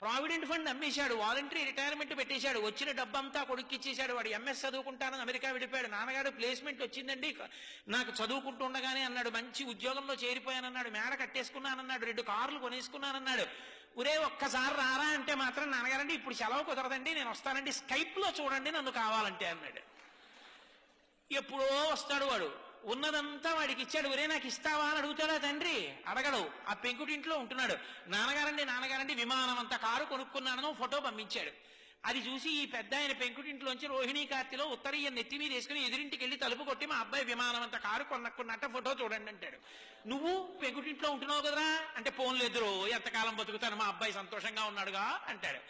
Provident fund అమ్మేశాడు, voluntary retirement పెట్టేశాడు, వచ్చిన డబ్బంతా కొడుక్కి ఇచ్చేశాడు. వాడు ఎంఎస్ చదువుకుంటానని అమెరికా విడిపోయాడు. నాన్నగారు ప్లేస్మెంట్ వచ్చిందండి నాకు చదువుకుంటూ ఉండగానే అన్నాడు, మంచి ఉద్యోగంలో చేరిపోయానన్నాడు, మేడ కట్టేసుకున్నానన్నాడు, 2 కార్లు కొనేసుకున్నానన్నాడు. ఒరే ఒక్కసారి రారా అంటే మాత్రం నాన్నగారండి ఇప్పుడు సెలవు కుదరదండి, నేను వస్తానండి, స్కైప్ లో చూడండి నన్ను కావాలంటే అన్నాడు. ఎప్పుడో వస్తాడు వాడు, ఉన్నదంతా వాడికి ఇచ్చాడు. ఒరే నాకు ఇస్తావా అని అడుగుతాడా తండ్రి? అడగడు. ఆ పెంకుటింట్లో ఉంటున్నాడు. నాన్నగారండి విమానం అంత కారు కొనుక్కున్నానని ఫోటో పంపించాడు. అది చూసి ఈ పెద్ద ఆయన పెంకుటింట్లోంచి రోహిణీ కార్తెలో ఉత్తరీయ నెత్తి మీద వేసుకుని ఎదురింటికి వెళ్ళి తలుపు కొట్టి, మా అబ్బాయి విమానం అంత కారు కొనుక్కున్నట్ట ఫోటో చూడండి అంటాడు. నువ్వు పెంకుటింట్లో ఉంటున్నావు కదరా అంటే, పోన్లేదురో ఎంతకాలం బతుకుతాను, మా అబ్బాయి సంతోషంగా ఉన్నాడుగా అంటాడు.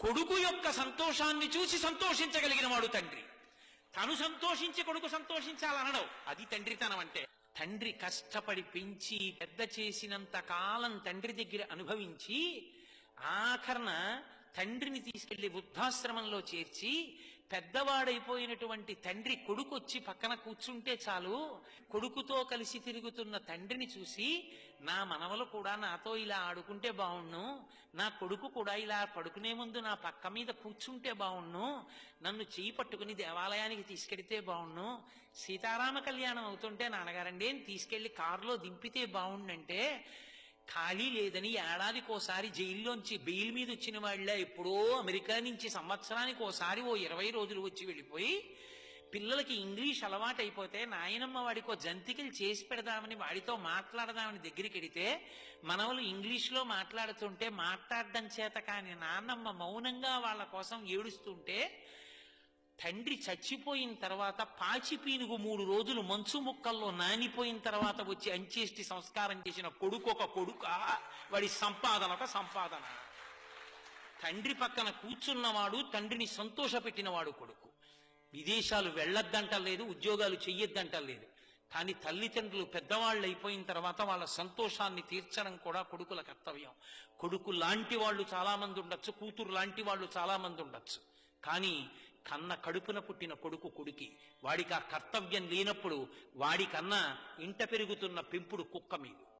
కొడుకు యొక్క సంతోషాన్ని చూసి సంతోషించగలిగిన వాడు తండ్రి. తను సంతోషించి కొడుకు సంతోషించాలనడం అది తండ్రితనం అంటే. తండ్రి కష్టపడి పెంచి పెద్ద చేసినంత కాలం తండ్రి దగ్గర అనుభవించి ఆఖరణ తండ్రిని తీసుకెళ్లి వృద్ధాశ్రమంలో చేర్చి పెద్దవాడైపోయినటువంటి తండ్రి కొడుకు వచ్చి పక్కన కూర్చుంటే చాలు, కొడుకుతో కలిసి తిరుగుతున్న తండ్రిని చూసి నా మనవలు కూడా నాతో ఇలా ఆడుకుంటే బావుణ్ణు, నా కొడుకు కూడా ఇలా పడుకునే ముందు నా పక్క మీద కూర్చుంటే బావుణ్ణు, నన్ను చేయి పట్టుకుని దేవాలయానికి తీసుకెడితే బావుణ్ణు, సీతారామ కళ్యాణం అవుతుంటే నాన్నగారండి తీసుకెళ్లి కారులో దింపితే బావుండంటే, ఖాళీ లేదని ఏడాదికోసారి జైల్లోంచి బెయిల్ మీద వచ్చిన వాళ్ళ ఎప్పుడో అమెరికా నుంచి సంవత్సరానికి ఓసారి 20 రోజులు వచ్చి వెళ్ళిపోయి పిల్లలకి ఇంగ్లీష్ అలవాటు అయిపోతే నాయనమ్మ వాడికో జంతికలు చేసి పెడదామని వాడితో మాట్లాడదామని దగ్గరికి వెడితే మనవలు ఇంగ్లీష్లో మాట్లాడుతుంటే మాట్లాడడం చేత కానీ నాన్నమ్మ మౌనంగా వాళ్ళ కోసం ఏడుస్తుంటే, తండ్రి చచ్చిపోయిన తర్వాత పాచి పీనుగు 3 రోజులు మంచు ముక్కల్లో నానిపోయిన తర్వాత వచ్చి అంచేష్టి సంస్కారం చేసిన కొడుకు ఒక కొడుక, వాడి సంపాదన ఒక సంపాదన. తండ్రి పక్కన కూర్చున్నవాడు తండ్రిని సంతోషపెట్టినవాడు కొడుకు. విదేశాలు వెళ్ళొద్దంటలేదు, ఉద్యోగాలు చెయ్యొద్దంటలేదు, కానీ తల్లిదండ్రులు పెద్దవాళ్ళు అయిపోయిన తర్వాత వాళ్ళ సంతోషాన్ని తీర్చడం కూడా కొడుకుల కర్తవ్యం. కొడుకు లాంటి వాళ్ళు చాలా మంది ఉండొచ్చు, కూతురు లాంటి వాళ్ళు చాలా మంది ఉండొచ్చు, కానీ కన్న కడుపున పుట్టిన కొడుకు కొడుకి. వాడికి ఆ కర్తవ్యం లేనప్పుడు వాడికన్నా ఇంట పెరుగుతున్న పెంపుడు కుక్క మీద.